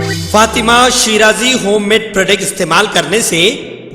Fatima Shirazi homemade product इस्तेमाल करने से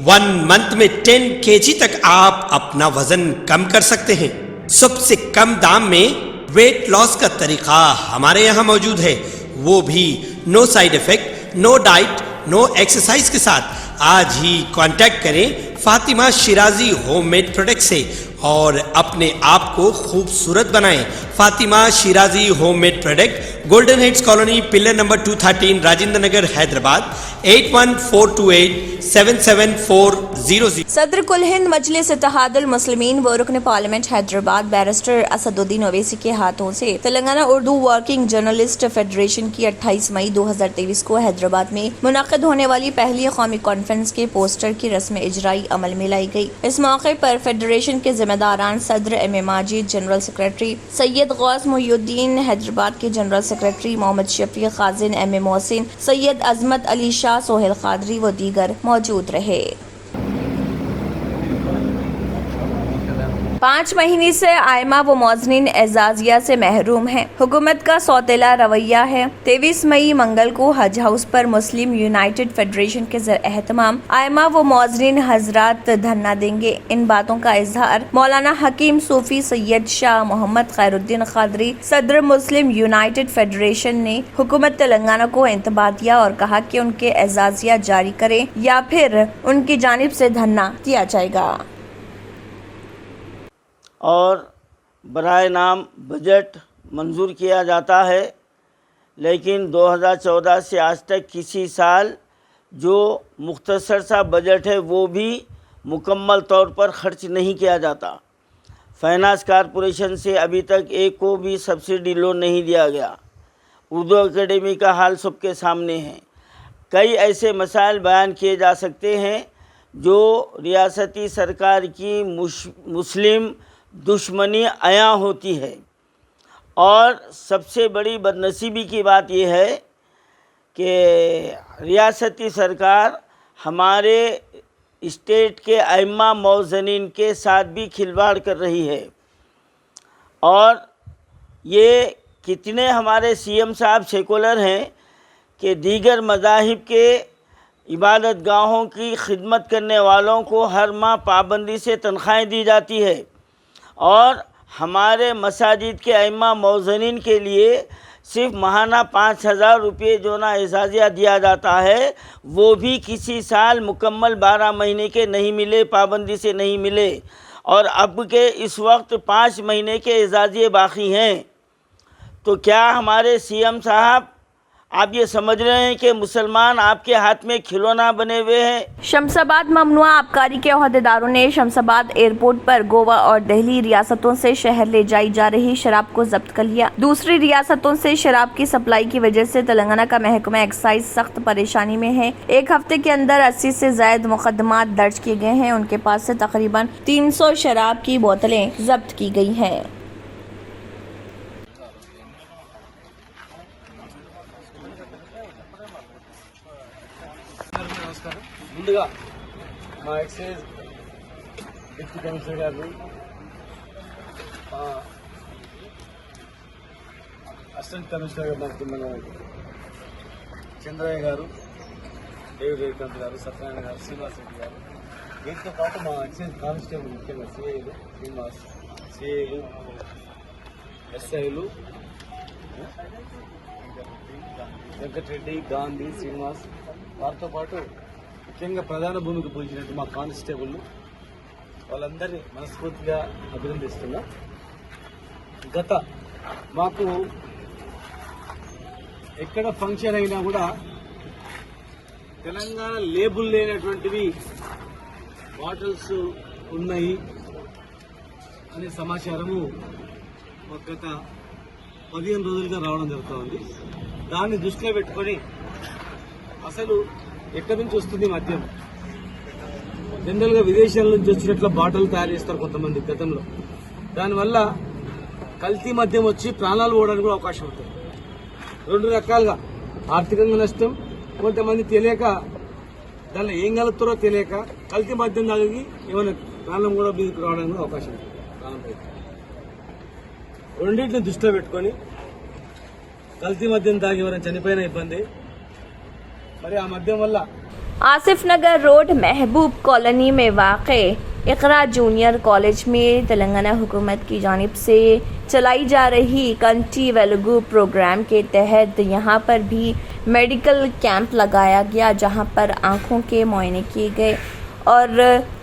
1 मंथ में 10 kg तक आप अपना वजन कम कर सकते हैं। सबसे कम दाम में वेट लॉस का तरीका हमारे यहाँ मौजूद है, वो भी no side effect, no diet, no exercise के साथ। आज ही कांटेक्ट करें फातिमा शिराजी होममेड प्रोडक्ट से और अपने आप को खूबसूरत बनाएं। Fatima Shirazi homemade product, golden heads colony, pillar number 213, Rajendra Nagar, Hyderabad 8142877400। सदर कुल हिंद मजलिस इत्तेहादुल मुस्लिमीन व रुकन पार्लियामेंट हैदराबाद बैरिस्टर असदुद्दीन ओवैसी के हाथों से Telangana Urdu working journalist federation की 28 मई 2023 को हैदराबाद में मुनक्किद होने वाली पहली कौमी कॉन्फ्रेंस के पोस्टर की रस्म इजराई अमल में लाई गई। इस मौके पर फेडरेशन के जिम्मेदारान सदर M A Majid, general secretary Syed Ghouse Mohiuddin, Hyderabad के जनरल सेक्रेटरी मोहम्मद शफी, खाजिन एम ए मोहसिन, सैयद अजमत अली शाह, सोहेल कादरी व दीगर मौजूद रहे। 5 महीने से आयमा व मौजनीन एजाजिया से महरूम हैं। हुकूमत का सौतेला रवैया है। 23 मई मंगल को हज हाउस पर मुस्लिम यूनाइटेड फेडरेशन के एहतमाम आयमा व मौजनीन हजरात धरना देंगे। इन बातों का इजहार मौलाना हकीम सूफी सैयद शाह मोहम्मद खैरुद्दीन कादरी, सदर मुस्लिम यूनाइटेड फेडरेशन ने हुकूमत तेलंगाना को इंतबाह दिया और कहा कि उनके एजाजिया जारी करें या फिर उनकी जानिब से धरना दिया जाएगा। और बराए नाम बजट मंजूर किया जाता है, लेकिन 2014 से आज तक किसी साल जो मुख्तसर सा बजट है वो भी मुकम्मल तौर पर ख़र्च नहीं किया जाता। फाइनेंस कॉरपोरेशन से अभी तक एक को भी सब्सिडी लोन नहीं दिया गया। उर्दू एकेडमी का हाल सबके सामने है। कई ऐसे मसाइल बयान किए जा सकते हैं जो रियासती सरकार की मुस्लिम दुश्मनी आया होती है। और सबसे बड़ी बदनसीबी की बात यह है कि रियासती सरकार हमारे स्टेट के अइम्मा मौज़नीन के साथ भी खिलवाड़ कर रही है। और ये कितने हमारे सीएम साहब सेकुलर हैं कि दीगर मज़ाहिब के इबादत गाहों की खिदमत करने वालों को हर माह पाबंदी से तनख्वाहें दी जाती है और हमारे मसाजिद के अइम्मा मौज़नीन के लिए सिर्फ माहाना 5,000 रुपये जो ना एजाज़िया दिया जाता है, वो भी किसी साल मुकम्मल 12 महीने के नहीं मिले, पाबंदी से नहीं मिले। और अब के इस वक्त 5 महीने के एजाज़िए बाकी हैं। तो क्या हमारे सीएम साहब आप ये समझ रहे हैं कि मुसलमान आपके हाथ में खिलौना बने हुए हैं? शमशाबाद ममनुआ आबकारी के ओहदेदारों ने शमशाबाद एयरपोर्ट पर गोवा और दिल्ली रियासतों से शहर ले जाई जा रही शराब को जब्त कर लिया। दूसरी रियासतों से शराब की सप्लाई की वजह से तेलंगाना का महकमा एक्साइज सख्त परेशानी में है। एक हफ्ते के अंदर 80 से ज्यादा मुकदमात दर्ज किए गए हैं। उनके पास से तकरीबन 300 शराब की बोतलें जब्त की गई हैं। ముందుగా మా ఎక్సైజ్ డిప్యూటీ కమిషనర్ గారు, అసిస్టెంట్ కమిషనర్ గారు మన చంద్రయ్య గారు, డేవిడ్ రేఖంత్ గారు, సత్యనారాయణ గారు, శ్రీనివాస్ రెడ్డి గారు, వీటితో పాటు మా ఎక్సైజ్ కానిస్టేబుల్ ముఖ్యంగా సిఐలు, శ్రీనివాస్, సిఐలు, ఎస్ఐలు, వెంకటరెడ్డి, గాంధీ, శ్రీనివాస్, వారితో పాటు ముఖ్యంగా ప్రధాన భూమికి పోల్చినట్టు మా కానిస్టేబుల్ వాళ్ళందరినీ మనస్ఫూర్తిగా అభినందిస్తున్నా. మాకు ఎక్కడ ఫంక్షన్ అయినా కూడా తెలంగాణ లేబుల్ లేనటువంటివి బాటిల్స్ ఉన్నాయి అనే సమాచారము గత 15 రోజులుగా రావడం జరుగుతోంది. దాన్ని దృష్టిలో పెట్టుకొని అసలు ఎక్కడి నుంచి వస్తుంది మద్యం? జనరల్ గా విదేశాల నుంచి వచ్చినట్లు బాటలు తయారు చేస్తారు కొంతమంది గతంలో. దానివల్ల కల్తీ మద్యం వచ్చి ప్రాణాలు పోవడానికి కూడా అవకాశం ఉంటుంది. 2 రకాలుగా ఆర్థికంగా నష్టం, కొంతమంది తెలియక దానిలో ఏం కలుపుతారో తెలియక కల్తీ మద్యం తాగి ఏమైనా ప్రాణం కూడా మీదకి రావడానికి కూడా అవకాశం ఉంటుంది. రెండింటిని దృష్టిలో పెట్టుకొని కల్తీ మద్యం తాగి ఎవరైనా చనిపోయిన ఇబ్బంది, మరి ఆ మద్యం వల్ల आसिफ नगर रोड महबूब कॉलोनी में वाक़े इकरा जूनियर कॉलेज में तेलंगाना हुकूमत की जानिब से चलाई जा रही कंटी वेलुगु प्रोग्राम के तहत यहाँ पर भी मेडिकल कैंप लगाया गया, जहाँ पर आँखों के मुआयने किए गए और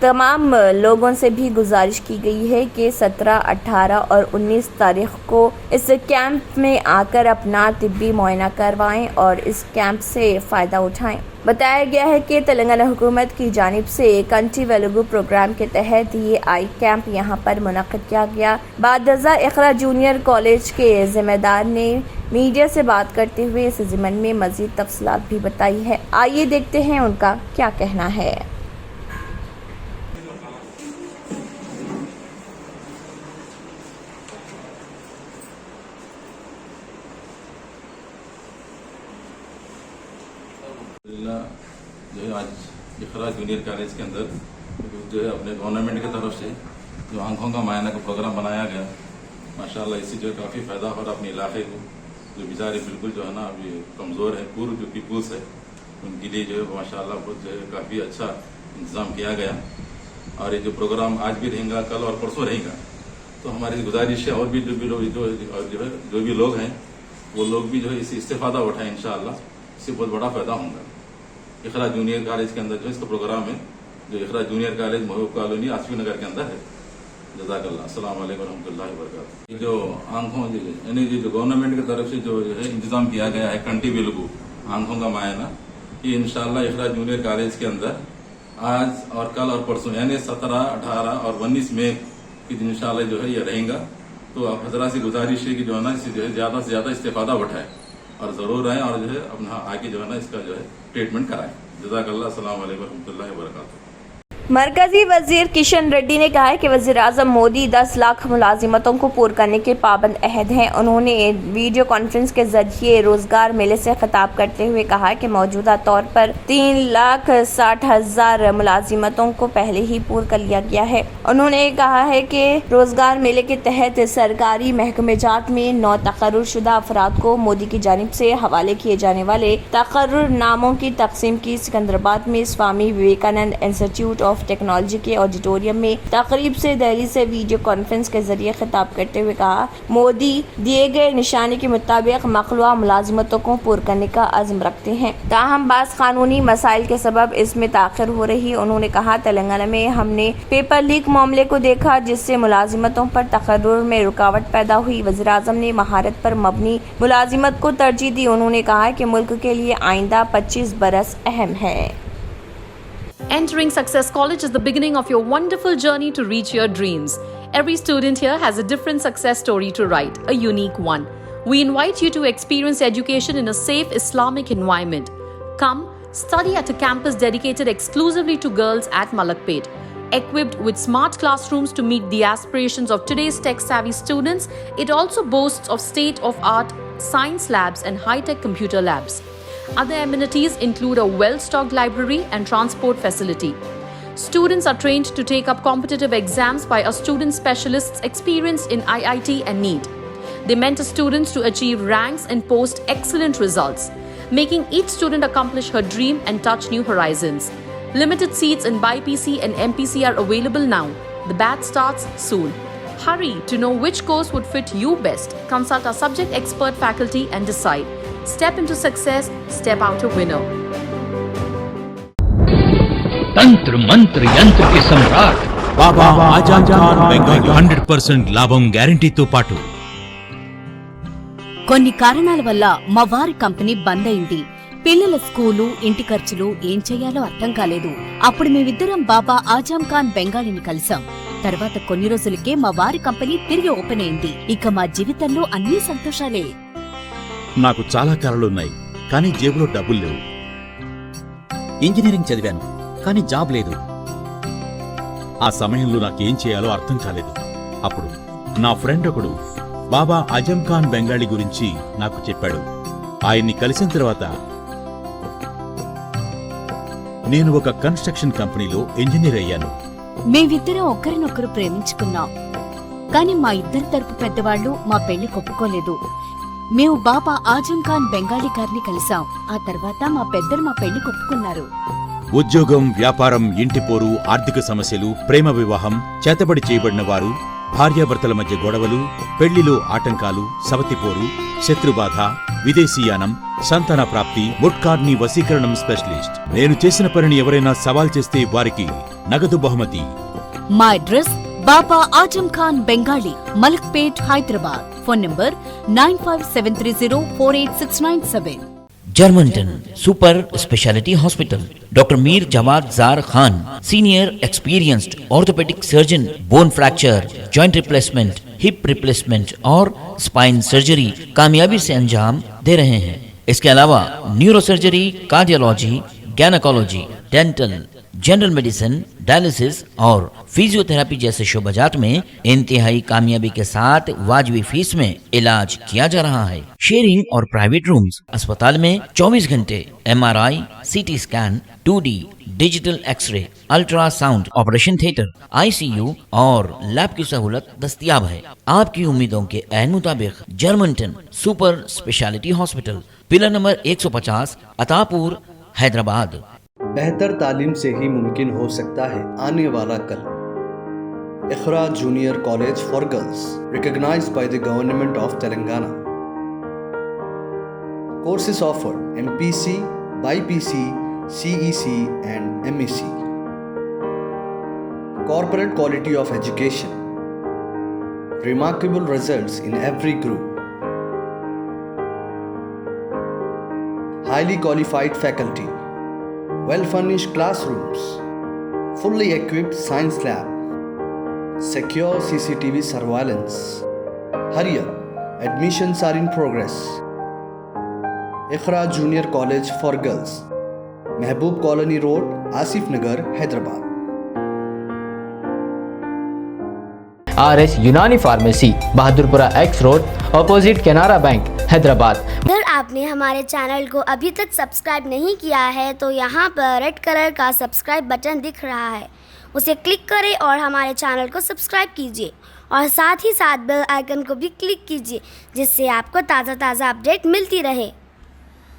तमाम लोगों से भी गुजारिश की गई है कि 17, 18 और 19 तारीख को इस कैंप में आकर अपना तिब्बी मुआयना करवाएं और इस कैंप से फ़ायदा उठाएं। बताया गया है कि तेलंगाना हुकूमत की जानिब से कंटी वेलुगु प्रोग्राम के तहत ये आई कैंप यहाँ पर मुनक़्क़िद किया गया। बादजा इकरा जूनियर कॉलेज के ज़िम्मेदार ने मीडिया से बात करते हुए इस ज़िमन में मज़ीद तफसीलात भी बताई है। आइए देखते हैं उनका क्या कहना है। जो है आज इकरा जूनियर कॉलेज के अंदर जो है अपने गवर्नमेंट की तरफ से जो आंखों का मुआयना का प्रोग्राम बनाया गया, माशाल्लाह इससे जो है काफ़ी फ़ायदा हो रहा अपने इलाके को। जो बेचारे बिल्कुल जो है ना अभी कमज़ोर है, पूर्व जो पीपुल्स है उनके लिए जो है माशाल्लाह बहुत जो है काफ़ी अच्छा इंतज़ाम किया गया। और ये जो प्रोग्राम आज भी रहेगा, कल और परसों रहेगा, तो हमारी गुजारिश है और भी जो भी लोग हैं वो लोग भी जो है इससे इस्तेफादा उठाएं। इंशाअल्लाह इससे बहुत बड़ा फ़ायदा होगा। इकरा जूनियर कॉलेज के अंदर जो इसका प्रोग्राम है, जो इकरा जूनियर कॉलेज महबूब कॉलोनी आसिफ नगर के अंदर है। जज़ाकल्लाह। अस्सलाम वालेकुम रहमतुल्लाहि व बरकातुहू। जो आंखों यानी जो गवर्नमेंट की तरफ से जो है इंतजाम किया गया है कंटी वेलुगु आंखों का मुआयना, ये इंशाअल्लाह इकरा जूनियर कॉलेज के अंदर आज और कल और परसों यानी 17, 18 और 19 मई की दिन इंशाअल्लाह जो है ये रहेगा। तो आप हजरात से गुजारिश है कि जो है ना इससे जो है ज़्यादा से ज़्यादा इस्तेफादा उठाए और ज़रूर आए और जो है अपना आगे जो है ना इसका जो है ट्रीटमेंट कराएं। जज़ाकल्लाह। अस्सलाम वालेकुम रहमतुल्लाहि व बरकातुहू। मरकजी वजीर किशन रेड्डी ने कहा है कि वज़ीर आज़म मोदी 10 लाख मुलाजिमतों को पूरा करने के पाबंद अहद हैं। उन्होंने वीडियो कॉन्फ्रेंस के जरिए रोजगार मेले से खिताब करते हुए कहा कि मौजूदा तौर पर 3,60,000 मुलाजिमतों को पहले ही पूरा कर लिया गया है। उन्होंने कहा है कि रोजगार मेले के तहत सरकारी महकमेजात में 9 तकर्रुरशुदा अफराद को मोदी की जानिब से हवाले किए जाने वाले तकर्रुरनामों की तकसीम की सिकंदराबाद में Swami Vivekananda institute of technology के ऑडिटोरियम में तकरीब से दिल्ली से वीडियो कॉन्फ्रेंस के जरिए खिताब करते हुए कहा, मोदी दिए गए निशाने के मुताबिक मखलूआ मुलाजिमतों को पूरा करने का अज़्म रखते हैं, ताहम बाज़ कानूनी मसाइल के सबब इसमें ताख़िर हो रही। उन्होंने कहा, तेलंगाना में हमने पेपर लीक मामले को देखा जिससे मुलाजिमतों पर तकर्रुर में रुकावट पैदा हुई। वज़ीर आज़म ने महारत पर मबनी मुलाजिमत को तरजीह दी। उन्होंने कहा कि मुल्क के लिए आइंदा 25 बरस अहम है। Entering Success College is the beginning of your wonderful journey to reach your dreams. Every student here has a different success story to write, a unique one. We invite you to experience education in a safe Islamic environment. Come, study at a campus dedicated exclusively to girls at Malakpet. Equipped with smart classrooms to meet the aspirations of today's tech-savvy students, it also boasts of state-of-art science labs and high-tech computer labs. Other amenities include a well-stocked library and transport facility. Students are trained to take up competitive exams by our student specialists experienced in IIT and NEET. They mentor students to achieve ranks and post excellent results, making each student accomplish her dream and touch new horizons. Limited seats in BIPC and MPC are available now. The batch starts soon. Hurry to know which course would fit you best. Consult our subject expert faculty and decide. Step into success, step out a winner. तंत्र मंत्र यंत्र के सम्राट बाबा आजम खान बెంగాలీ 100% లాభం గ్యారెంటీతో పాటు కొన్ని కారణాల వల్ల మా వారి కంపెనీ బంద్ అయింది. పిల్లల స్కూలు, ఇంటి ఖర్చులు ఏం చెయ్యాలో అర్థం కాలేదు. అప్పుడు మేమిద్దరం బాబా ఆజం ఖాన్ బెంగాలీని కలిసాం. తర్వాత కొన్ని రోజులకే మా వారి కంపెనీ తిరిగి ఓపెన్ అయింది. ఇక మా జీవితంలో అన్ని సంతోషాలే. నాకు చాలా కలలున్నాయి, కానీ జేబులో డబ్బులు లేవు. ఇంజనీరింగ్ చదివాను, కానీ జాబ్ లేదు. ఆ సమయంలో నాకేం చేయాలో అర్థం కాలేదు. అప్పుడు నా ఫ్రెండ్ ఒకడు బాబా ఆజం ఖాన్ బెంగాలీ గురించి నాకు చెప్పాడు. ఆయన్ని కలిసిన తర్వాత నేను ఒక కన్స్ట్రక్షన్ కంపెనీలో ఇంజనీర్ అయ్యాను. మేమిద్దరం ఒకరినొకరు ప్రేమించుకున్నాం. కాని మా ఇద్దరి తరపు పెద్దవాళ్లు మా పెళ్లి ఒప్పుకోలేదు. మేము బాబా ఆజం ఖాన్ బెంగాలీ గారిని కలిసాం. ఆ తర్వాత మా పెద్దలు మా పెళ్లి ఒప్పుకున్నారు. ఉద్యోగం, వ్యాపారం, ఇంటిపోరు, ఆర్థిక సమస్యలు, ప్రేమ వివాహం, చేతబడి చేయబడిన వారు, భార్యాభర్తల మధ్య గొడవలు, పెళ్లిలో ఆటంకాలు, సవతిపోరు, శత్రుబాధ, విదేశీయానం, సంతాన ప్రాప్తి, ముట్కార్ని వశీకరణం స్పెషలిస్ట్. నేను చేసిన పనిని ఎవరైనా సవాల్ చేస్తే వారికి నగదు బహుమతి. మా address Baba Azam Khan Bengali, Malakpet, Hyderabad. Phone number 9573048697. Germantown Super Speciality Hospital. Dr. Mir Jawad Zar Khan, Senior Experienced Orthopedic Surgeon, Bone Fracture, Joint Replacement, Hip Replacement और Spine Surgery कामयाबी से अंजाम दे रहे हैं. इसके अलावा neuro surgery, cardiology, gynaecology, dental, general medicine, dialysis और physiotherapy जैसे शोबाजात में इंतहाई कामयाबी के साथ वाजबी फीस में इलाज किया जा रहा है. शेयरिंग और प्राइवेट रूम्स. अस्पताल में 24 घंटे MRI, CT scan, 2D digital x-ray, ultrasound, operation theatre, ICU और लैब की सहूलत दस्तयाब है. आपकी उम्मीदों के ऐन मुताबिक Germanton super speciality hospital, pillar number 150, Attapur, Hyderabad. बेहतर तालीम से ही मुमकिन हो सकता है आने वाला कल. Iqra junior college for girls, recognized by the Government of Telangana. Courses offered: MPC, BPC, CEC and MEC. Corporate quality of education. Remarkable results in every group. Highly qualified faculty. Well-furnished classrooms. Fully equipped science lab. Secure CCTV surveillance. Hurry up, admissions are in progress. Ikhra Junior College for Girls, Mehboob Colony Road, Asif Nagar, Hyderabad. RS यूनानी pharmacy, Bahadurpura X road, opposite Canara bank, Hyderabad. अगर आपने हमारे channel को अभी तक subscribe नहीं किया है तो यहाँ पर रेड कलर का सब्सक्राइब बटन दिख रहा है, उसे क्लिक करें और हमारे चैनल को सब्सक्राइब कीजिए और साथ ही साथ बेल आइकन को भी क्लिक कीजिए जिससे आपको ताज़ा अपडेट मिलती रहे.